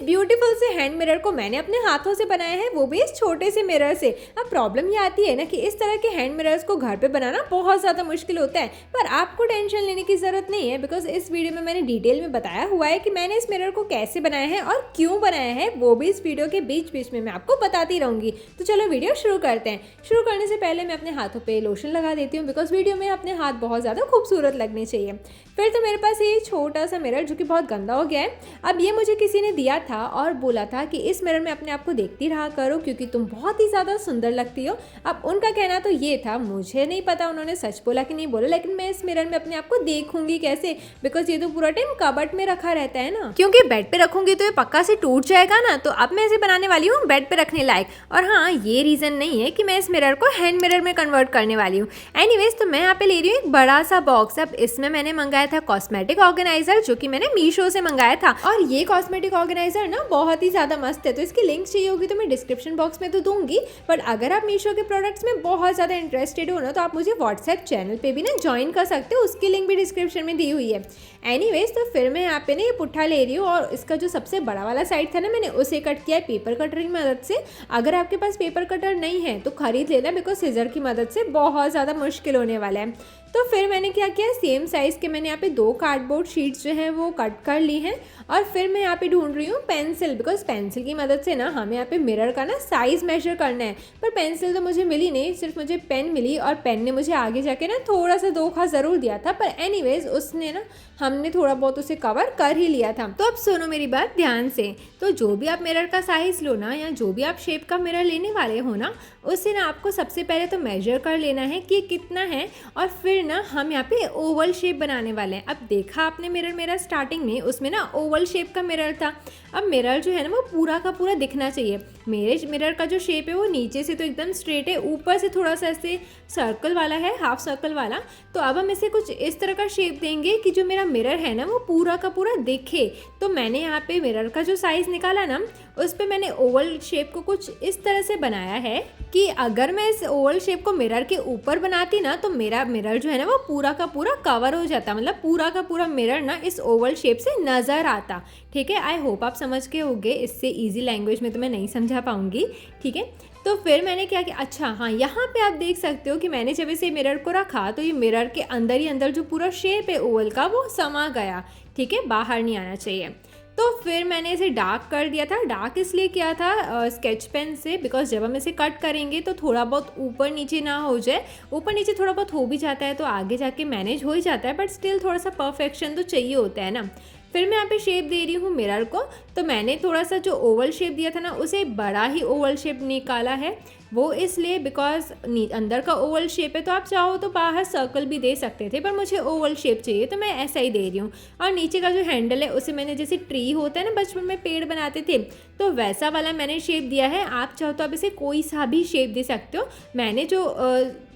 Beautiful से hand mirror को मैंने अपने हाथों से बनाया है, वो भी इस छोटे से मिरर से। अब प्रॉब्लम ये आती है ना कि इस तरह के हैंड मिरर्स को घर पे बनाना बहुत ज़्यादा मुश्किल होता है, पर आपको टेंशन लेने की ज़रूरत नहीं है, बिकॉज इस वीडियो में मैंने डिटेल में बताया हुआ है कि मैंने इस मिरर को कैसे बनाया है और क्यों बनाया है, वो भी इस वीडियो के बीच बीच में मैं आपको बताती रहूँगी। तो चलो वीडियो शुरू करते हैं। शुरू करने से पहले मैं अपने हाथों पर लोशन लगा देती हूँ, बिकॉज वीडियो में अपने हाथ बहुत ज़्यादा खूबसूरत लगने चाहिए। फिर तो मेरे पास ये छोटा सा मिरर जो कि बहुत गंदा हो गया है। अब ये मुझे किसी ने दिया था और बोला था कि इस मिरर में अपने आप को देखती रहा करो क्योंकि तुम बहुत ही ज़्यादा सुंदर लगती हो। अब उनका कहना तो ये था, मुझे नहीं पता उन्होंने सच बोला कि नहीं बोला, लेकिन मैं इस मिरर में अपने आप को देखूंगी कैसे, बिकॉज ये तो पूरा टाइम कबर्ड में रखा रहता है ना, क्योंकि बेड पे रखूंगी तो ये पक्का से टूट जाएगा ना। तो अब मैं इसे बनाने वाली हूँ बेड पे रखने लायक। और हाँ, ये रीज़न नहीं है कि मैं इस मिरर को हैंड मिरर में कन्वर्ट करने वाली हूँ। एनीवेज, तो मैं यहाँ पे ले रही हूँ एक बड़ा सा बॉक्स। अब इसमें मैंने मंगाया था कॉस्मेटिक ऑर्गेनाइजर, जो कि मैंने मीशो से मंगाया था। और ये कॉस्मेटिक ऑर्गेनाइजर ना बहुत ही ज़्यादा मस्त है, तो इसकी लिंक चाहिए होगी तो मैं डिस्क्रिप्शन बॉक्स में तो दूंगी, बट अगर आप मीशो के प्रोडक्ट्स में बहुत ज़्यादा इंटरेस्टेड हो ना, तो आप मुझे व्हाट्सएप चैनल पे भी ना ज्वाइन कर सकते हो, उसकी लिंक भी डिस्क्रिप्शन में दी हुई है। एनीवेज, तो फिर मैं यहाँ पे ना ये पुट्ठा ले रही हूँ और इसका जो सबसे बड़ा वाला साइड था ना, मैंने उसे कट किया है पेपर कटर की मदद से। अगर आपके पास पेपर कटर नहीं है तो खरीद लेना, बिकॉज सीजर की मदद से बहुत ज़्यादा मुश्किल होने वाला है। तो फिर मैंने क्या किया, सेम साइज़ के मैंने यहाँ पे 2 कार्डबोर्ड शीट्स जो हैं वो कट कर ली हैं। और फिर मैं यहाँ पे ढूंढ रही हूँ पेंसिल, बिकॉज पेंसिल की मदद से ना हमें यहाँ पे मिरर का ना साइज़ मेजर करना है। पर पेंसिल तो मुझे मिली नहीं, सिर्फ मुझे पेन मिली, और पेन ने मुझे आगे जाके ना थोड़ा सा धोखा ज़रूर दिया था, पर एनीवेज उसने ना हमने थोड़ा बहुत उसे कवर कर ही लिया था। तो अब सुनो मेरी बात ध्यान से। तो जो भी आप मिरर का साइज़ लो ना, या जो भी आप शेप का मिरर लेने वाले हो ना, उससे ना आपको सबसे पहले तो मेजर कर लेना है कि कितना है, और फिर ना हम यहाँ पे ओवल शेप बनाने वाले हैं। अब देखा आपने मिरर मेरा स्टार्टिंग में, उसमें ना ओवल शेप का मिरर था। अब मिरर जो है ना वो पूरा का पूरा दिखना चाहिए। मेरे मिरर का जो शेप है वो नीचे से तो एकदम स्ट्रेट है, ऊपर से थोड़ा सा ऐसे सर्कल वाला है, हाफ सर्कल वाला। तो अब हम इसे कुछ इस तरह का शेप देंगे कि जो मेरा मिरर है ना वो पूरा का पूरा दिखे। तो मैंने यहाँ पे मिरर का जो साइज़ निकाला ना, उस पर मैंने ओवल शेप को कुछ इस तरह से बनाया है कि अगर मैं इस ओवल शेप को मिरर के ऊपर बनाती ना, तो मेरा मिरर जो है ना वो पूरा का पूरा कवर हो जाता, मतलब पूरा का पूरा मिरर ना इस ओवल शेप से नज़र आता। ठीक है, आई होप आप समझ के होंगे, इससे इजी लैंग्वेज में तो मैं नहीं समझा पाऊँगी। ठीक है, तो फिर मैंने क्या किया, अच्छा हाँ, यहाँ पे आप देख सकते हो कि मैंने जब इसे मिरर को रखा तो ये मिरर के अंदर ही अंदर जो पूरा शेप है ओवल का वो समा गया। ठीक है, बाहर नहीं आना चाहिए। तो फिर मैंने इसे डार्क कर दिया था। डार्क इसलिए किया था स्केच पेन से, बिकॉज जब हम इसे कट करेंगे तो थोड़ा बहुत ऊपर नीचे ना हो जाए। ऊपर नीचे थोड़ा बहुत हो भी जाता है तो आगे जाके मैनेज हो ही जाता है, बट स्टिल थोड़ा सा परफेक्शन तो चाहिए होता है ना। फिर मैं यहाँ पे शेप दे रही हूँ मिरर को। तो मैंने थोड़ा सा जो ओवल शेप दिया था ना, उसे बड़ा ही ओवल शेप निकाला है। वो इसलिए बिकॉज अंदर का ओवल शेप है, तो आप चाहो तो बाहर सर्कल भी दे सकते थे, पर मुझे ओवल शेप चाहिए तो मैं ऐसा ही दे रही हूँ। और नीचे का जो हैंडल है उसे मैंने, जैसे ट्री होता है ना, बचपन में पेड़ बनाते थे, तो वैसा वाला मैंने शेप दिया है। आप चाहो तो आप इसे कोई सा भी शेप दे सकते हो। मैंने जो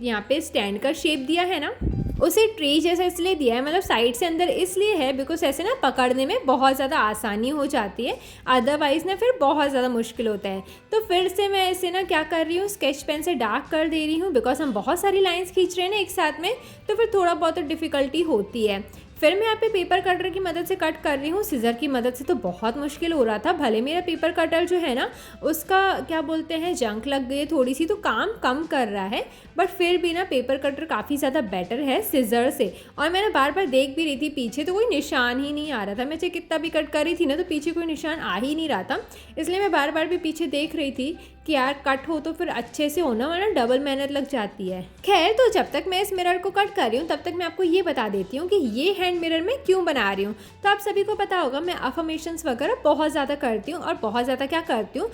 यहाँ पे स्टैंड का शेप दिया है ना, उसे ट्री जैसा इसलिए दिया है, मतलब साइड से अंदर इसलिए है बिकॉज ऐसे ना पकड़ने में बहुत ज़्यादा आसानी हो जाती है, अदरवाइज़ ना फिर बहुत ज़्यादा मुश्किल होता है। तो फिर से मैं इसे ना क्या कर रही हूँ, स्केच पेन से डार्क कर दे रही हूँ, बिकॉज हम बहुत सारी लाइंस खींच रहे हैं ना एक साथ में, तो फिर थोड़ा बहुत तो डिफ़िकल्टी होती है। फिर मैं यहाँ पे पेपर कटर की मदद से कट कर रही हूँ। सीज़र की मदद से तो बहुत मुश्किल हो रहा था, भले मेरा पेपर कटर जो है ना उसका क्या बोलते हैं जंक लग गई थोड़ी सी, तो काम कम कर रहा है, बट फिर भी ना पेपर कटर काफ़ी ज़्यादा बेटर है सीज़र से। और मैंने बार बार देख भी रही थी पीछे, तो कोई निशान ही नहीं आ रहा था। मैं चाहे कितना भी कट कर रही थी ना तो पीछे कोई निशान आ ही नहीं रहा था, इसलिए मैं बार बार भी पीछे देख रही थी कि यार कट हो तो फिर अच्छे से होना, वरना डबल मेहनत लग जाती है। खैर, तो जब तक मैं इस मिरर को कट कर रही हूँ तब तक मैं आपको ये बता देती हूँ कि ये हैंड मिरर मैं क्यों बना रही हूँ। तो आप सभी को पता होगा मैं अफर्मेशंस वगैरह बहुत ज़्यादा करती हूँ, और बहुत ज़्यादा क्या करती हूँ,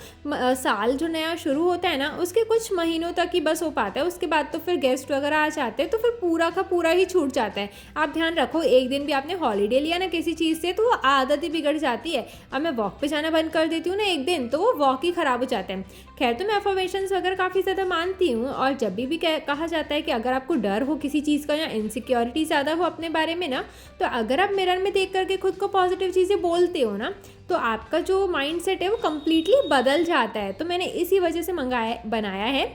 साल जो नया शुरू होता है ना उसके कुछ महीनों तक ही बस हो पाता है, उसके बाद तो फिर गेस्ट वगैरह आ जाते हैं तो फिर पूरा का पूरा ही छूट जाता है। आप ध्यान रखो, एक दिन भी आपने हॉलीडे लिया ना किसी चीज़ से तो वो आदत ही बिगड़ जाती है। अब मैं वॉक पे जाना बंद कर देती हूँ ना एक दिन, तो वो वॉक ही ख़राब हो जाता है। खैर, तो मैं अफर्मेशंस वगैरह काफ़ी ज़्यादा मानती हूँ, और जब भी कहा जाता है कि अगर आपको डर हो किसी चीज़ का या इनसिक्योरिटी ज़्यादा हो अपने बारे में ना, तो अगर आप मिरर में देख करके खुद को पॉजिटिव चीज़ें बोलते हो ना, तो आपका जो माइंड सेट है वो कम्प्लीटली बदल जाता है। तो मैंने इसी वजह से बनाया है,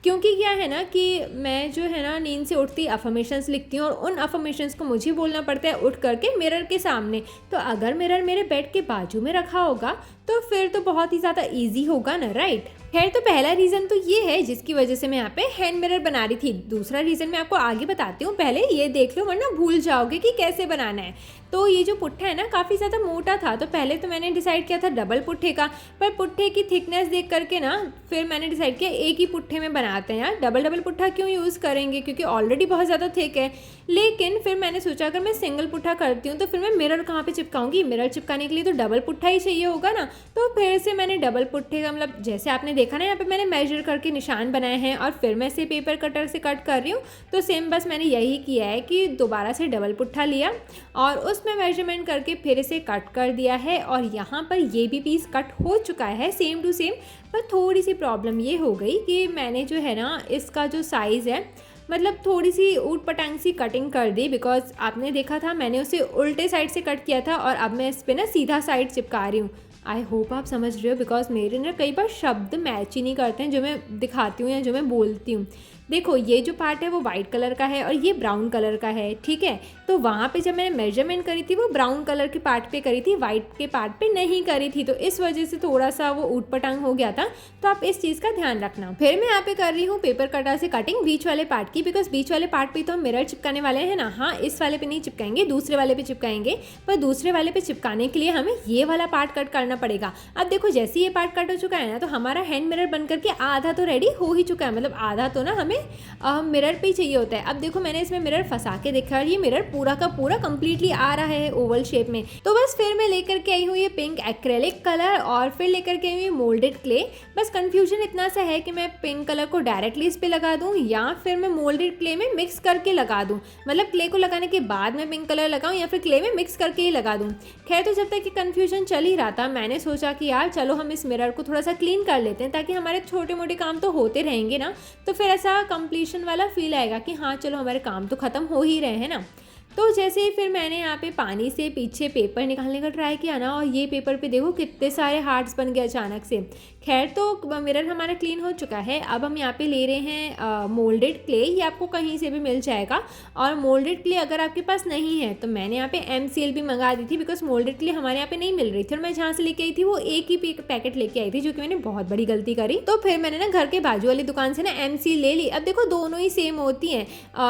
क्योंकि क्या है ना कि मैं जो है ना नींद से उठती अफर्मेशंस लिखती हूँ, और उन अफर्मेशंस को मुझे बोलना पड़ता है उठ करके मिरर के सामने। तो अगर मिरर मेरे बेड के बाजू में रखा होगा तो फिर तो बहुत ही ज़्यादा ईजी होगा ना, राइट। खैर, तो पहला रीज़न तो ये है जिसकी वजह से मैं यहाँ पे हैंड मिरर बना रही थी। दूसरा रीज़न मैं आपको आगे बताती हूँ, पहले ये देख लो वरना भूल जाओगे कि कैसे बनाना है। तो ये जो पुट्ठा है ना काफ़ी ज़्यादा मोटा था, तो पहले तो मैंने डिसाइड किया था डबल पुट्ठे का, पर पुट्ठे की थिकनेस देख करके ना फिर मैंने डिसाइड किया एक ही पुट्ठे में बनाते हैं यार, डबल डबल पुट्ठा क्यों यूज़ करेंगे, क्योंकि ऑलरेडी बहुत ज़्यादा थिक है। लेकिन फिर मैंने सोचा अगर मैं सिंगल पुट्ठा करती हूँ तो फिर मैं मिरर कहाँ पे चिपकाऊंगी, मिरर चिपकाने के लिए तो डबल पुट्ठा ही चाहिए होगा ना। तो फिर से मैंने डबल पुट्ठे का मतलब जैसे आपने देखा ना यहाँ पे मैंने मेजर करके निशान बनाए हैं और फिर मैं इसे पेपर कटर से कट कर रही हूँ। तो सेम बस मैंने यही किया है कि दोबारा से डबल पुट्ठा लिया और उसमें मेजरमेंट करके फिर इसे कट कर दिया है और यहाँ पर ये भी पीस कट हो चुका है सेम टू सेम। पर थोड़ी सी प्रॉब्लम ये हो गई कि मैंने जो है ना इसका जो साइज़ है मतलब थोड़ी सी ऊट पटांग सी कटिंग कर दी, बिकॉज आपने देखा था मैंने उसे उल्टे साइड से कट किया था और अब मैं इस पर ना सीधा साइड चिपका रही हूँ। आई होप आप समझ रहे हो, बिकॉज मेरे ना कई बार शब्द मैच ही नहीं करते हैं जो मैं दिखाती हूँ या जो मैं बोलती हूँ। देखो ये जो पार्ट है वो वाइट कलर का है और ये ब्राउन कलर का है, ठीक है। तो वहाँ पे जब मैंने मेजरमेंट करी थी वो ब्राउन कलर के पार्ट पे करी थी, वाइट के पार्ट पे नहीं करी थी, तो इस वजह से थोड़ा सा वो ऊट पटांग हो गया था। तो आप इस चीज़ का ध्यान रखना। फिर मैं यहाँ पे कर रही हूँ पेपर कटर से कटिंग बीच वाले पार्ट की, बिकॉज बीच वाले पार्ट पे तो हम मिरर चिपकाने वाले हैं ना। हाँ, इस वाले पे नहीं चिपकाएंगे, दूसरे वाले पे चिपकाएंगे, पर दूसरे वाले पे चिपकाने के लिए हमें ये वाला पार्ट कट करना पड़ेगा। अब देखो जैसे ये पार्ट कट हो चुका है ना तो हमारा हैंड मिरर बन करके आधा तो रेडी हो ही चुका है, मतलब आधा तो ना हमें मिरर पे ही चाहिए होता है। अब देखो मैंने इसमें मिरर फंसा के देखा और ये मिरर पूरा का पूरा कंप्लीटली आ रहा है ओवल शेप में। तो बस फिर मैं लेकर के आई हूँ ये पिंक एक्रेलिक कलर और फिर लेकर के आई हूँ मोल्डेड क्ले। बस कंफ्यूजन इतना सा है कि मैं पिंक कलर को डायरेक्टली इस पे लगा दूँ या फिर मैं मोल्डेड क्ले में मिक्स करके लगा दूँ, मतलब क्ले को लगाने के बाद मैं पिंक कलर लगाऊँ या फिर क्ले में मिक्स करके ही लगा दूँ। खैर, तो जब तक कि कन्फ्यूजन चल ही रहा था मैंने सोचा कि यार चलो हम इस मिरर को थोड़ा सा क्लीन कर लेते हैं ताकि हमारे छोटे मोटे काम तो होते रहेंगे ना, तो फिर ऐसा कंप्लीशन वाला फील आएगा कि हाँ चलो हमारे काम तो ख़त्म हो ही रहे हैं ना। तो जैसे ही फिर मैंने यहाँ पे पानी से पीछे पेपर निकालने का ट्राई किया ना और ये पेपर पे देखो कितने सारे हार्ट्स बन गए अचानक से। खैर, तो मिरर हमारा क्लीन हो चुका है। अब हम यहाँ पे ले रहे हैं मोल्डेड क्ले, ये आपको कहीं से भी मिल जाएगा। और मोल्डेड क्ले अगर आपके पास नहीं है तो मैंने यहाँ पे MCL भी मंगा दी थी, बिकॉज मोल्डेड क्ले हमारे यहाँ पे नहीं मिल रही थी और मैं जहाँ से लेके आई थी वो एक ही पैकेट लेके आई थी, जो कि मैंने बहुत बड़ी गलती करी। तो फिर मैंने ना घर के बाजू वाली दुकान से ना MCL ले ली। अब देखो दोनों ही सेम होती हैं,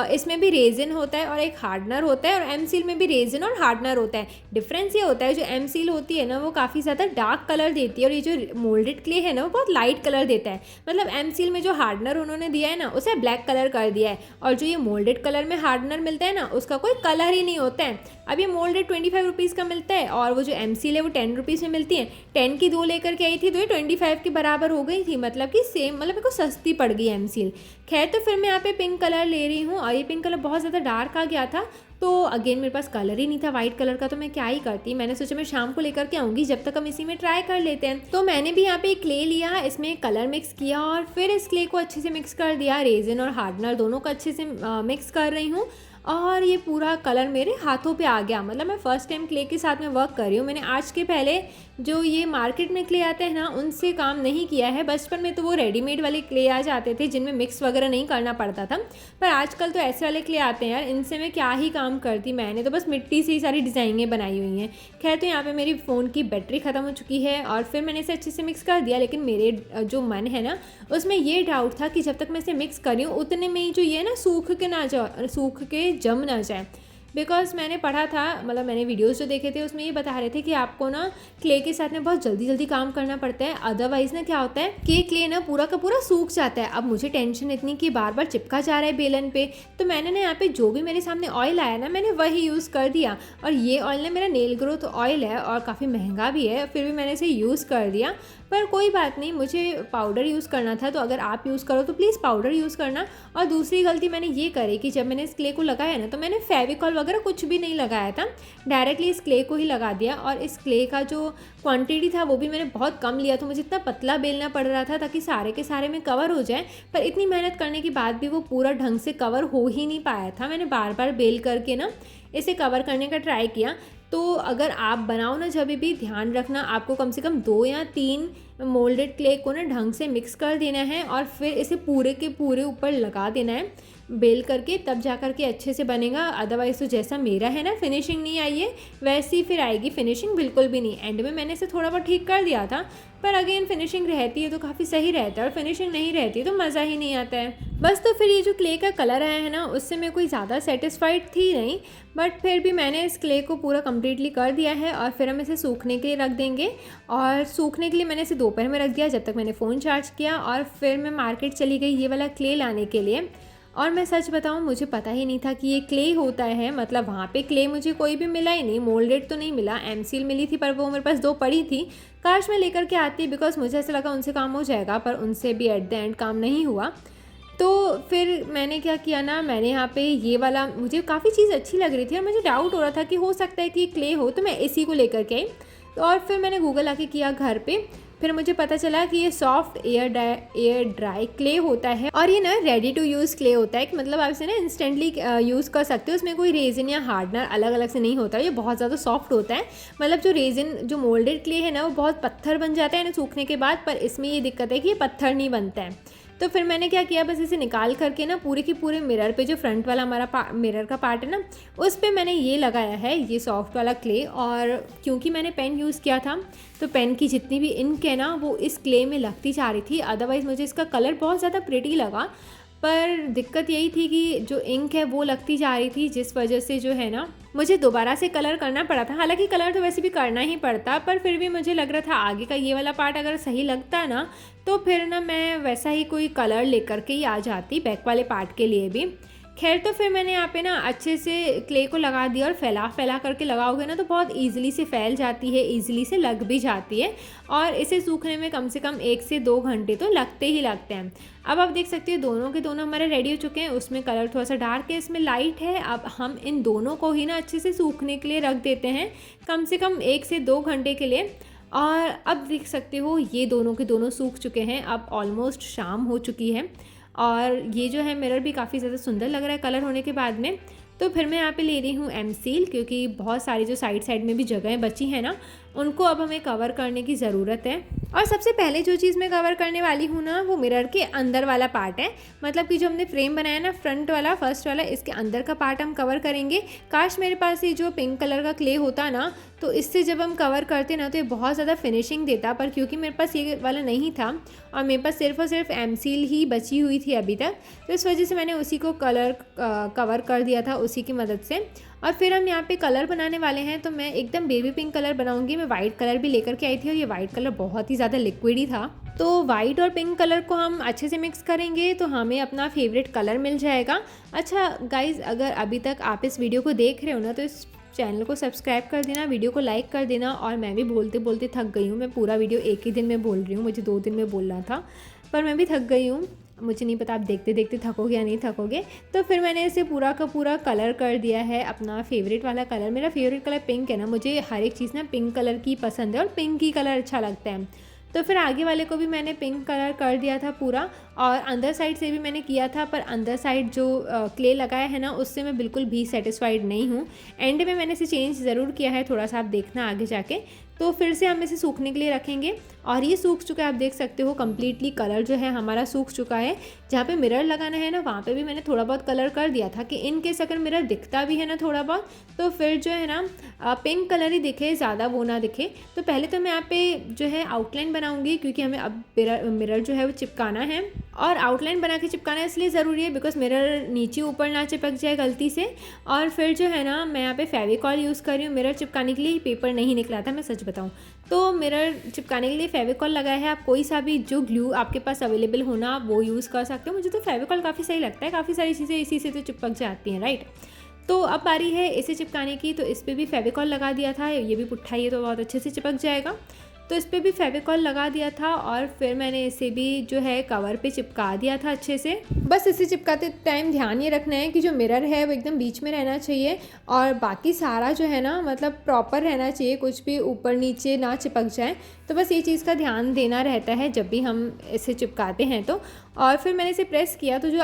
इसमें भी रेजिन होता है और एक हार्डनर होता है और MCL में भी रेजिन और हार्डनर होता है। डिफरेंस ये होता है जो MCL होती है ना वो काफ़ी ज़्यादा डार्क कलर देती है और ये जो मोल्डेड क्ले है ना वो बहुत लाइट कलर देता है। मतलब MCL में जो हार्डनर उन्होंने दिया है ना उसे ब्लैक कलर कर दिया है और जो ये मोल्डेड कलर में हार्डनर मिलता है ना उसका कोई कलर ही नहीं होता है। अब ये मोल्डेड 25 रुपीज़ का मिलता है और वो जो MCL है वो 10 रुपीज़ में मिलती है। 10 की 2 लेकर के आई थी तो ये 25 के बराबर हो गई थी, मतलब कि सेम, मतलब मेरे को सस्ती पड़ गई MCL। खैर, तो फिर मैं यहाँ पे पिंक कलर ले रही हूँ और ये पिंक कलर बहुत ज़्यादा डार्क आ गया था, तो अगेन मेरे पास कलर ही नहीं था वाइट कलर का, तो मैं क्या ही करती। मैंने सोचा मैं शाम को लेकर के आऊँगी, जब तक हम इसी में ट्राई कर लेते हैं। तो मैंने भी यहाँ पे क्ले लिया, इसमें कलर मिक्स किया और फिर इस क्ले को अच्छे से मिक्स कर दिया। रेजिन और हार्डनर दोनों को अच्छे से मिक्स कर रही हूँ और ये पूरा कलर मेरे हाथों पे आ गया। मतलब मैं फ़र्स्ट टाइम क्ले के साथ में वर्क कर रही हूँ। मैंने आज के पहले जो ये मार्केट में क्ले आते हैं ना उनसे काम नहीं किया है। बचपन में तो वो रेडीमेड वाले क्ले आ जाते थे जिनमें मिक्स वगैरह नहीं करना पड़ता था, पर आजकल तो ऐसे वाले क्ले आते हैं यार, इनसे मैं क्या ही काम करती। मैंने तो बस मिट्टी से ही सारी डिज़ाइनें बनाई हुई हैं। खैर, तो यहाँ पे मेरी फ़ोन की बैटरी ख़त्म हो चुकी है और फिर मैंने इसे अच्छे से मिक्स कर दिया। लेकिन मेरे जो मन है ना उसमें ये डाउट था कि जब तक मैं इसे मिक्स कर रही हूँ उतने में ही जो ये ना सूख के जम ना जाए। बिकॉज मैंने पढ़ा था, मतलब मैंने वीडियोस जो देखे थे उसमें ये बता रहे थे कि आपको ना क्ले के साथ में बहुत जल्दी जल्दी काम करना पड़ता है, अदरवाइज़ ना क्या होता है कि क्ले ना पूरा का पूरा सूख जाता है। अब मुझे टेंशन इतनी कि बार बार चिपका जा रहा है बेलन पे, तो मैंने ना यहाँ पे जो भी मेरे सामने ऑयल आया ना मैंने वही यूज़ कर दिया। और ये ऑयल ना मेरा नेल ग्रोथ ऑयल है और काफ़ी महंगा भी है, फिर भी मैंने इसे यूज़ कर दिया। पर कोई बात नहीं, मुझे पाउडर यूज़ करना था, तो अगर आप यूज़ करो तो प्लीज़ पाउडर यूज़ करना। और दूसरी गलती मैंने ये करी कि जब मैंने इस क्ले को लगाया ना तो मैंने फेविकॉल वगैरह कुछ भी नहीं लगाया था, डायरेक्टली इस क्ले को ही लगा दिया। और इस क्ले का जो क्वांटिटी था वो भी मैंने बहुत कम लिया, तो मुझे इतना पतला बेलना पड़ रहा था ताकि सारे के सारे में कवर हो जाए। पर इतनी मेहनत करने के बाद भी वो पूरा ढंग से कवर हो ही नहीं पाया था। मैंने बार बार बेल करके ना इसे कवर करने का ट्राई किया। तो अगर आप बनाओ ना जब भी ध्यान रखना आपको कम से कम 2 या 3 मोल्डेड क्ले को ना ढंग से मिक्स कर देना है और फिर इसे पूरे के पूरे ऊपर लगा देना है बेल करके, तब जा कर के अच्छे से बनेगा। अदरवाइज़ तो जैसा मेरा है ना फिनिशिंग नहीं आई है वैसी फिर आएगी फिनिशिंग बिल्कुल भी नहीं। एंड में मैंने इसे थोड़ा बहुत ठीक कर दिया था, पर अगेन फिनिशिंग रहती है तो काफ़ी सही रहता है और फिनिशिंग नहीं रहती है तो मज़ा ही नहीं आता है बस। तो फिर ये जो क्ले का कलर आया है ना उससे मैं कोई ज़्यादा सेटिस्फाइड थी नहीं, बट फिर भी मैंने इस क्ले को पूरा कम्प्लीटली कर दिया है और फिर हम इसे सूखने के लिए रख देंगे। और सूखने के लिए मैंने इसे दोपहर में रख दिया जब तक मैंने फ़ोन चार्ज किया, और फिर मैं मार्केट चली गई ये वाला क्ले लाने के लिए। और मैं सच बताऊं मुझे पता ही नहीं था कि ये क्ले होता है, मतलब वहाँ पे क्ले मुझे कोई भी मिला ही नहीं, मोल्डेड तो नहीं मिला, एमसील मिली थी पर वो मेरे पास 2 पड़ी थी। काश मैं लेकर के आती बिकॉज मुझे ऐसा लगा उनसे काम हो जाएगा, पर उनसे भी एट द एंड काम नहीं हुआ। तो फिर मैंने क्या किया ना, मैंने यहाँ पे ये वाला मुझे काफ़ी चीज़ अच्छी लग रही थी और मुझे डाउट हो रहा था कि हो सकता है कि ये क्ले हो, तो मैं इसी को लेकर के आई। तो और फिर मैंने गूगल आके किया घर पे, फिर मुझे पता चला कि ये सॉफ्ट एयर ड्राई क्ले होता है और ये ना रेडी टू यूज़ क्ले होता है कि मतलब आप इसे ना इंस्टेंटली यूज़ कर सकते हो। उसमें कोई रेजिन या हार्डनर अलग अलग से नहीं होता है, ये बहुत ज़्यादा सॉफ्ट होता है। मतलब जो रेजिन जो मोल्डेड क्ले है ना वो बहुत पत्थर बन जाता है ना सूखने के बाद, पर इसमें ये दिक्कत है कि ये पत्थर नहीं बनता है। तो फिर मैंने क्या किया, बस इसे निकाल करके ना पूरे के पूरे मिरर पे, जो फ्रंट वाला हमारा मिरर का पार्ट है ना उस पे मैंने ये लगाया है ये सॉफ्ट वाला क्ले। और क्योंकि मैंने पेन यूज़ किया था तो पेन की जितनी भी इंक है ना वो इस क्ले में लगती जा रही थी। अदरवाइज़ मुझे इसका कलर बहुत ज़्यादा प्रिटी लगा, पर दिक्कत यही थी कि जो इंक है वो लगती जा रही थी, जिस वजह से जो है ना मुझे दोबारा से कलर करना पड़ा था। हालांकि कलर तो वैसे भी करना ही पड़ता, पर फिर भी मुझे लग रहा था आगे का ये वाला पार्ट अगर सही लगता ना तो फिर ना मैं वैसा ही कोई कलर लेकर के ही आ जाती बैक वाले पार्ट के लिए भी। खैर तो फिर मैंने यहाँ पे ना अच्छे से क्ले को लगा दिया, और फैला करके लगाओगे ना तो बहुत ईजिली से फैल जाती है, ईजिली से लग भी जाती है, और इसे सूखने में कम से कम 1 से 2 घंटे तो लगते ही लगते हैं। अब आप देख सकते हो दोनों के दोनों हमारे रेडी हो चुके हैं। उसमें कलर थोड़ा सा डार्क है, इसमें लाइट है। अब हम इन दोनों को ही ना अच्छे से सूखने के लिए रख देते हैं कम से कम 1 से 2 घंटे के लिए। और अब देख सकते हो ये दोनों के दोनों सूख चुके हैं। अब ऑलमोस्ट शाम हो चुकी है और ये जो है मिरर भी काफ़ी ज़्यादा सुंदर लग रहा है कलर होने के बाद में। तो फिर मैं यहाँ पे ले रही हूँ एमसील, क्योंकि बहुत सारी जो साइड में भी जगहें बची हैं ना उनको अब हमें कवर करने की ज़रूरत है। और सबसे पहले जो चीज़ मैं कवर करने वाली हूँ ना वो मिरर के अंदर वाला पार्ट है। मतलब कि जो हमने फ्रेम बनाया ना फ्रंट वाला फर्स्ट वाला, इसके अंदर का पार्ट हम कवर करेंगे। काश मेरे पास ये जो पिंक कलर का क्ले होता ना तो इससे जब हम कवर करते ना तो ये बहुत ज़्यादा फिनिशिंग देता, पर क्योंकि मेरे पास ये वाला नहीं था और मेरे पास सिर्फ और सिर्फ एमसील ही बची हुई थी अभी तक, तो इस वजह से मैंने उसी को कवर कर दिया था उसी की मदद से। और फिर हम यहाँ पे कलर बनाने वाले हैं, तो मैं एकदम बेबी पिंक कलर बनाऊंगी। मैं वाइट कलर भी लेकर के आई थी और ये वाइट कलर बहुत ही ज़्यादा लिक्विड ही था। तो वाइट और पिंक कलर को हम अच्छे से मिक्स करेंगे तो हमें अपना फेवरेट कलर मिल जाएगा। अच्छा गाइज़, अगर अभी तक आप इस वीडियो को देख रहे हो ना तो इस चैनल को सब्सक्राइब कर देना, वीडियो को लाइक कर देना। और मैं भी बोलते बोलते थक गई हूँ, मैं पूरा वीडियो एक ही दिन में बोल रही हूँ, मुझे 2 दिन में बोलना था पर मैं भी थक गई हूँ। मुझे नहीं पता आप देखते देखते थकोगे या नहीं थकोगे। तो फिर मैंने इसे पूरा का पूरा कलर कर दिया है अपना फेवरेट वाला कलर। मेरा फेवरेट कलर पिंक है ना, मुझे हर एक चीज़ ना पिंक कलर की पसंद है और पिंक ही कलर अच्छा लगता है। तो फिर आगे वाले को भी मैंने पिंक कलर कर दिया था पूरा, और अंदर साइड से भी मैंने किया था, पर अंदर साइड जो क्ले लगाया है ना उससे मैं बिल्कुल भी सेटिस्फाइड नहीं हूँ। एंड में मैंने इसे चेंज ज़रूर किया है थोड़ा सा, आप देखना आगे जाके। तो फिर से हम इसे सूखने के लिए रखेंगे और ये सूख चुका है, आप देख सकते हो कम्प्लीटली कलर जो है हमारा सूख चुका है। जहाँ पे मिरर लगाना है ना वहाँ पे भी मैंने थोड़ा बहुत कलर कर दिया था कि इन केस अगर मिरर दिखता भी है ना थोड़ा बहुत तो फिर जो है ना पिंक कलर ही दिखे, ज़्यादा वो ना दिखे। तो पहले तो मैं यहाँ पे जो है आउटलाइन बनाऊंगी, क्योंकि हमें अब मिरर जो है वो चिपकाना है। और आउटलाइन बना के चिपकाना इसलिए ज़रूरी है बिकॉज मिरर नीचे ऊपर ना चिपक जाए गलती से। और फिर जो है ना मैं यहाँ पे फेविकॉल यूज़ कर रही हूँ मिरर चिपकाने के लिए, पेपर नहीं निकला था मैं सच बताऊँ तो। मिरर चिपकाने के लिए फेविकॉल लगाया है। आप कोई सा भी जो ग्लू आपके पास अवेलेबल होना आप वो यूज़ कर सकते हो। मुझे तो फेविकॉल काफ़ी सही लगता है, काफ़ी सारी चीज़ें इसी से तो चिपक जाती हैं, राइट। तो अब बारी है इसे चिपकाने की, तो इस पर भी फेविकॉल लगा दिया था। ये भी पुट्ठा ही है तो बहुत अच्छे से चिपक जाएगा। तो इस पर भी फेविकॉल लगा दिया था और फिर मैंने इसे भी जो है कवर पे चिपका दिया था अच्छे से। बस इसे चिपकाते टाइम ध्यान ये रखना है कि जो मिरर है वो एकदम बीच में रहना चाहिए और बाकी सारा जो है ना मतलब प्रॉपर रहना चाहिए, कुछ भी ऊपर नीचे ना चिपक जाए। तो बस ये चीज़ का ध्यान देना रहता है जब भी हम इसे चिपकाते हैं तो। और फिर मैंने इसे प्रेस किया तो जो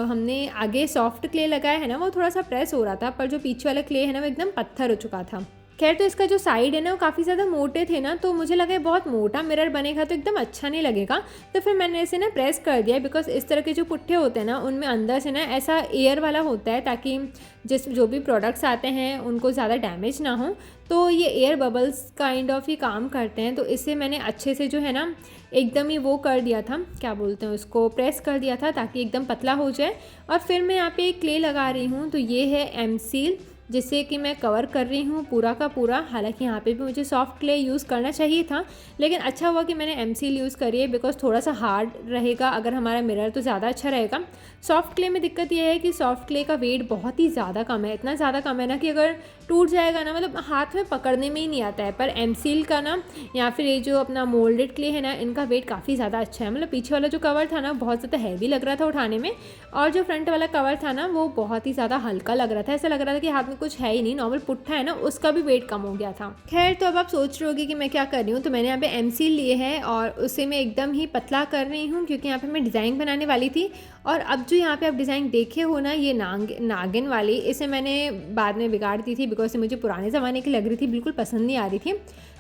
हमने आगे सॉफ्ट क्ले लगाया है ना वो थोड़ा सा प्रेस हो रहा था, पर जो पीछे वाला क्ले है ना वो एकदम पत्थर हो चुका था। खैर तो इसका जो साइड है ना वो काफ़ी ज़्यादा मोटे थे ना, तो मुझे लगा ये बहुत मोटा मिरर बनेगा तो एकदम अच्छा नहीं लगेगा। तो फिर मैंने इसे ना प्रेस कर दिया, बिकॉज इस तरह के जो पुट्ठे होते हैं ना उनमें अंदर से ना ऐसा एयर वाला होता है, ताकि जो भी प्रोडक्ट्स आते हैं उनको ज़्यादा डैमेज ना हो। तो ये एयर बबल्स काइंड ऑफ ही काम करते हैं। तो इसे मैंने अच्छे से जो है ना एकदम ही वो कर दिया था, क्या बोलते हैं उसको, प्रेस कर दिया था ताकि एकदम पतला हो जाए। और फिर मैं यहाँ पे एक क्ले लगा रही हूँ, तो ये है एमसील, जिससे कि मैं कवर कर रही हूँ पूरा का पूरा। हालांकि यहाँ पे भी मुझे सॉफ्ट क्ले यूज़ करना चाहिए था, लेकिन अच्छा हुआ कि मैंने एमसील यूज़ करी है, बिकॉज थोड़ा सा हार्ड रहेगा अगर हमारा मिरर तो ज़्यादा अच्छा रहेगा। सॉफ्ट क्ले में दिक्कत यह है कि सॉफ्ट क्ले का वेट बहुत ही ज़्यादा कम है, इतना ज़्यादा कम है ना कि अगर टूट जाएगा ना, मतलब हाथ में पकड़ने में ही नहीं आता है। पर एमसील का ना या फिर ये जो अपना मोल्डेड क्ले है ना, इनका वेट काफ़ी ज़्यादा अच्छा है। मतलब पीछे वाला जो कवर था ना बहुत ज़्यादा हैवी लग रहा था उठाने में, और जो फ्रंट वाला कवर था ना वो बहुत ही ज़्यादा हल्का लग रहा था। ऐसा लग रहा था कि हाथ में कुछ है ही नहीं, नॉर्मल पुट्ठा है ना उसका भी वेट कम हो गया था। खैर तो अब आप सोच रहे होगे कि मैं क्या कर रही हूँ, तो मैंने यहाँ पे एमसील लिए है और उसे मैं एकदम ही पतला कर रही हूँ, क्योंकि यहाँ पे मैं डिज़ाइन बनाने वाली थी। और अब जो यहाँ पे आप डिज़ाइन देखे हो ना, ये नागिन वाली, इसे मैंने बाद में बिगाड़ दी थी, बिकॉज मुझे पुराने ज़माने की लग रही थी, बिल्कुल पसंद नहीं आ रही थी।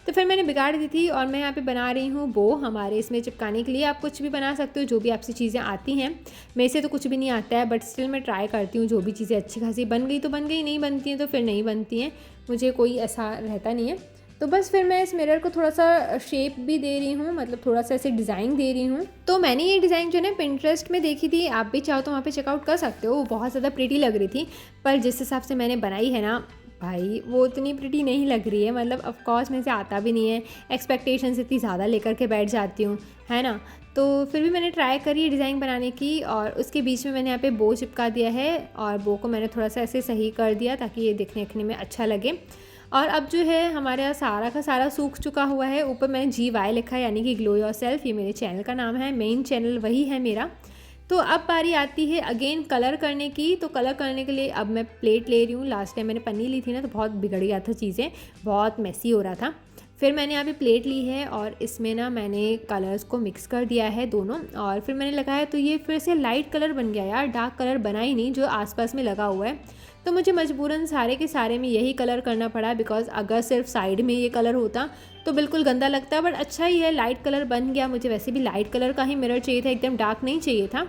तो फिर मैंने बिगाड़ दी थी और मैं यहाँ पे बना रही हूँ बो हमारे इसमें चिपकाने के लिए। आप कुछ भी बना सकते हो, जो भी आपसे चीज़ें आती हैं। मेरे से तो कुछ भी नहीं आता है, बट स्टिल मैं ट्राई करती हूँ। जो भी चीज़ें अच्छी खासी बन गई तो बन गई, नहीं बनती हैं तो फिर नहीं बनती हैं, मुझे कोई ऐसा रहता नहीं है। तो बस फिर मैं इस मिरर को थोड़ा सा शेप भी दे रही हूँ, मतलब थोड़ा सा ऐसे डिज़ाइन दे रही हूँ। तो मैंने ये डिज़ाइन जो है ना पिंटरेस्ट में देखी थी, आप भी चाहो तो वहाँ पे चेकआउट कर सकते हो। वो बहुत ज़्यादा प्रिटी लग रही थी, पर जिस हिसाब से मैंने बनाई है ना भाई, वो इतनी प्रिटी नहीं लग रही है। मतलब ऑफकोर्स मेरे से आता भी नहीं है, एक्सपेक्टेशंस इतनी ज़्यादा लेकर के बैठ जाती हूँ, है ना। तो फिर भी मैंने ट्राई करी डिज़ाइन बनाने की, और उसके बीच में मैंने यहाँ पे बो चिपका दिया है, और बो को मैंने थोड़ा सा ऐसे सही कर दिया ताकि ये दिखने में अच्छा लगे। और अब जो है हमारे यहाँ सारा का सारा सूख चुका हुआ है। ऊपर मैंने GY लिखा है, यानी कि ग्लो योरसेल्फ, ये मेरे चैनल का नाम है, मेन चैनल वही है मेरा। तो अब बारी आती है अगेन कलर करने की। तो कलर करने के लिए अब मैं प्लेट ले रही हूँ। लास्ट टाइम मैंने पन्नी ली थी ना, तो बहुत बिगड़ गया था, चीज़ें बहुत मेसी हो रहा था। फिर मैंने यहाँ पे प्लेट ली है और इसमें ना मैंने कलर्स को मिक्स कर दिया है दोनों, और फिर मैंने लगाया तो ये फिर से लाइट कलर बन गया यार, डार्क कलर बना ही नहीं जो आसपास में लगा हुआ है। तो मुझे मजबूरन सारे के सारे में यही कलर करना पड़ा, बिकॉज अगर सिर्फ साइड में ये कलर होता तो बिल्कुल गंदा लगता। बट अच्छा ही है, लाइट कलर बन गया। मुझे वैसे भी लाइट कलर का ही मिरर चाहिए था, एकदम डार्क नहीं चाहिए था।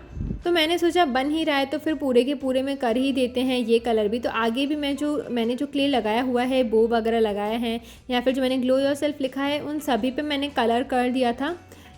तो मैंने सोचा बन ही रहा है तो फिर पूरे के पूरे में कर ही देते हैं ये कलर भी। तो आगे भी मैंने जो क्ले लगाया हुआ है, बो वगैरह लगाया है, या फिर जो मैंने ग्लो योरसेल्फ लिखा है, उन सभी पे मैंने कलर कर दिया था,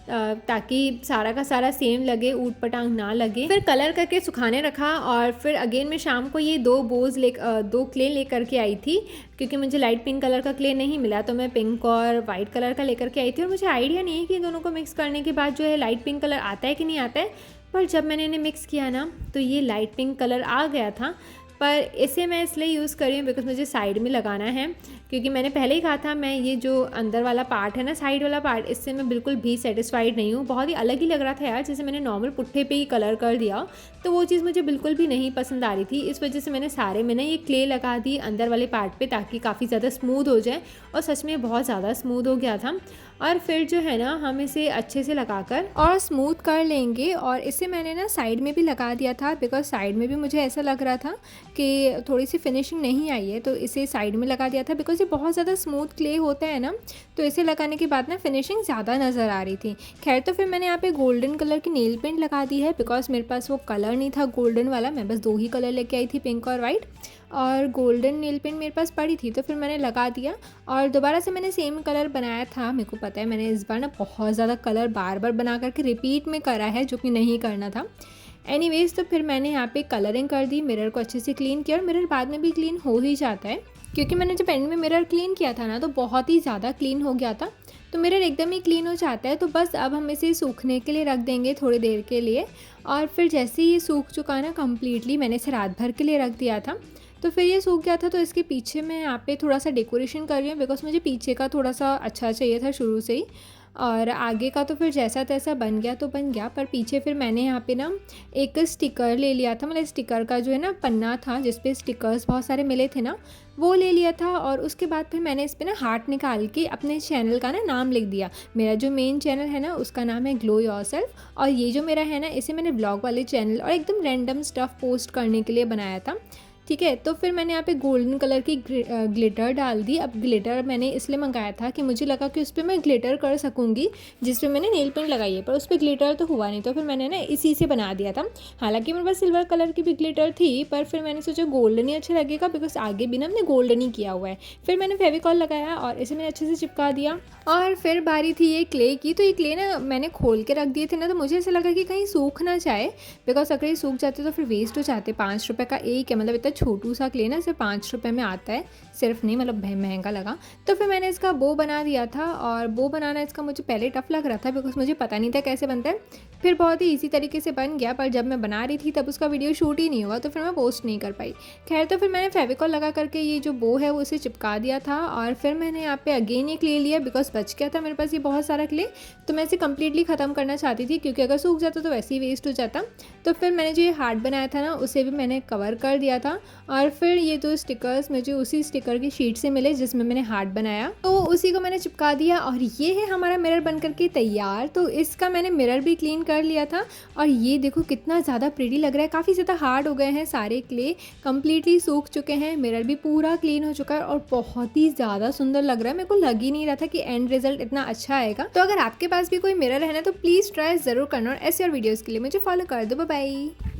ताकि सारा का सारा सेम लगे, ऊट पटांग ना लगे। फिर कलर करके सुखाने रखा, और फिर अगेन मैं शाम को ये दो क्ले लेकर के आई थी, क्योंकि मुझे लाइट पिंक कलर का क्ले नहीं मिला, तो मैं पिंक और वाइट कलर का लेकर के आई थी। और मुझे आइडिया नहीं है कि दोनों को मिक्स करने के बाद जो है लाइट पिंक कलर आता है कि नहीं आता है, पर जब मैंने इन्हें मिक्स किया ना तो ये लाइट पिंक कलर आ गया था। पर इसे मैं इसलिए यूज़ कर रही हूँ बिकॉज मुझे साइड में लगाना है, क्योंकि मैंने पहले ही कहा था मैं ये जो अंदर वाला पार्ट है ना, साइड वाला पार्ट, इससे मैं बिल्कुल भी सेटिस्फाइड नहीं हूँ। बहुत ही अलग ही लग रहा था यार, जैसे मैंने नॉर्मल पुट्ठे पे ही कलर कर दिया, तो वो चीज़ मुझे बिल्कुल भी नहीं पसंद आ रही थी। इस वजह से मैंने सारे में ना ये क्ले लगा दी अंदर वाले पार्ट पे, ताकि काफ़ी ज़्यादा स्मूथ हो जाए, और सच में बहुत ज़्यादा स्मूथ हो गया था। और फिर जो है ना हम इसे अच्छे से लगाकर और स्मूथ कर लेंगे। और इसे मैंने ना साइड में भी लगा दिया था, बिकॉज साइड में भी मुझे ऐसा लग रहा था कि थोड़ी सी फिनिशिंग नहीं आई है, तो इसे साइड में लगा दिया था। बिकॉज ये बहुत ज़्यादा स्मूथ क्ले होता है ना, तो इसे लगाने के बाद ना फिनिशिंग ज़्यादा नज़र आ रही थी। खैर तो फिर मैंने यहाँ पे गोल्डन कलर की नेल पेंट लगा दी है, बिकॉज मेरे पास वो कलर नहीं था गोल्डन वाला। मैं बस 2 ही कलर लेके आई थी, पिंक और वाइट, और गोल्डन नेल पेंट मेरे पास पड़ी थी, तो फिर मैंने लगा दिया। और दोबारा से मैंने सेम कलर बनाया था। मेरे को पता है मैंने इस बार ना बहुत ज़्यादा कलर बार बार बना करके रिपीट में करा है, जो कि नहीं करना था। एनीवेज, तो फिर मैंने यहाँ पे कलरिंग कर दी, मिरर को अच्छे से क्लीन किया, और मिरर बाद में भी क्लीन हो ही जाता है, क्योंकि मैंने जब एंड में मिरर क्लीन किया था ना तो बहुत ही ज़्यादा क्लीन हो गया था। तो मिरर एकदम ही क्लीन हो जाता है। तो बस अब हम इसे सूखने के लिए रख देंगे थोड़ी देर के लिए, और फिर जैसे ही ये सूख चुका ना कम्प्लीटली, मैंने इसे रात भर के लिए रख दिया था, तो फिर ये सूख गया था। तो इसके पीछे मैं यहाँ पे थोड़ा सा डेकोरेशन कर रही हूँ, बिकॉज मुझे पीछे का थोड़ा सा अच्छा चाहिए था शुरू से ही, और आगे का तो फिर जैसा तैसा बन गया तो बन गया। पर पीछे फिर मैंने यहाँ पे ना एक स्टिकर ले लिया था, मतलब स्टिकर का जो है ना पन्ना था जिस पे स्टिकर्स बहुत सारे मिले थे ना, वो ले लिया था। और उसके बाद फिर मैंने इस पर ना हार्ट निकाल के अपने चैनल का ना नाम लिख दिया। मेरा जो मेन चैनल है ना उसका नाम है ग्लो योरसेल्फ, और ये जो मेरा है ना इसे मैंने ब्लॉग वाले चैनल और एकदम रैंडम स्टफ़ पोस्ट करने के लिए बनाया था। ठीक है, तो फिर मैंने यहाँ पे गोल्डन कलर की ग्लिटर डाल दी। अब ग्लिटर मैंने इसलिए मंगाया था कि मुझे लगा कि उस पर मैं ग्लिटर कर सकूँगी, जिस पे मैंने नेल पेंट लगाई है, पर उस पर ग्लिटर तो हुआ नहीं, तो फिर मैंने ना इसी से बना दिया था। हालांकि मेरे पास सिल्वर कलर की भी ग्लिटर थी, पर फिर मैंने सोचा गोल्डन ही अच्छा लगेगा, बिकॉज आगे भी ना हमने गोल्डन ही किया हुआ है। फिर मैंने फेविकॉल लगाया और इसे मैंने अच्छे से चिपका दिया। और फिर बारी थी ये क्ले की। तो ये क्ले ना मैंने खोल के रख दिए थे ना, तो मुझे ऐसा लगा कि कहीं सूख ना जाए, बिकॉज अगर ये सूख जाते तो फिर वेस्ट हो जाते। 5 रुपये का एक है, मतलब इतना छोटू सा क्ले ना सिर्फ 5 रुपये में आता है, सिर्फ नहीं, मतलब महंगा लगा। तो फिर मैंने इसका बो बना दिया था, और बो बनाना इसका मुझे पहले टफ लग रहा था, बिकॉज मुझे पता नहीं था कैसे बनता है। फिर बहुत ही ईजी तरीके से बन गया, पर जब मैं बना रही थी तब उसका वीडियो शूट ही नहीं हुआ, तो फिर मैं पोस्ट नहीं कर पाई। खैर, तो फिर मैंने फेविकॉल लगा करके ये जो बो है वो उसे चिपका दिया था। और फिर मैंने यहाँ पे अगेन ये क्ले लिया, बिकॉज बच गया था मेरे पास ये बहुत सारा क्ले, तो मैं इसे कम्प्लीटली ख़त्म करना चाहती थी, क्योंकि अगर सूख जाता तो वैसे ही वेस्ट हो जाता। तो फिर मैंने जो ये हार्ट बनाया था ना, उसे भी मैंने कवर कर दिया था। और फिर ये 2 स्टिकर्स मुझे उसी स्टिकर की शीट से मिले जिसमें मैंने हार्ट बनाया, तो उसी को मैंने चिपका दिया। और ये है हमारा मिरर बन करके तैयार। तो इसका मैंने मिरर भी क्लीन कर लिया था, और ये देखो कितना ज़्यादा प्रिटी लग रहा है। काफ़ी ज़्यादा हार्ड हो गए हैं सारे क्ले, कम्प्लीटली सूख चुके हैं, मिरर भी पूरा क्लीन हो चुका है, और बहुत ही ज़्यादा सुंदर लग रहा है। मेरे को लग ही नहीं रहा था कि एंड रिजल्ट इतना अच्छा आएगा। तो अगर आपके पास भी कोई मिरर है ना, तो प्लीज़ ट्राई ज़रूर करना, और ऐसे और वीडियोज़ के लिए मुझे फॉलो कर दो। Bye bye.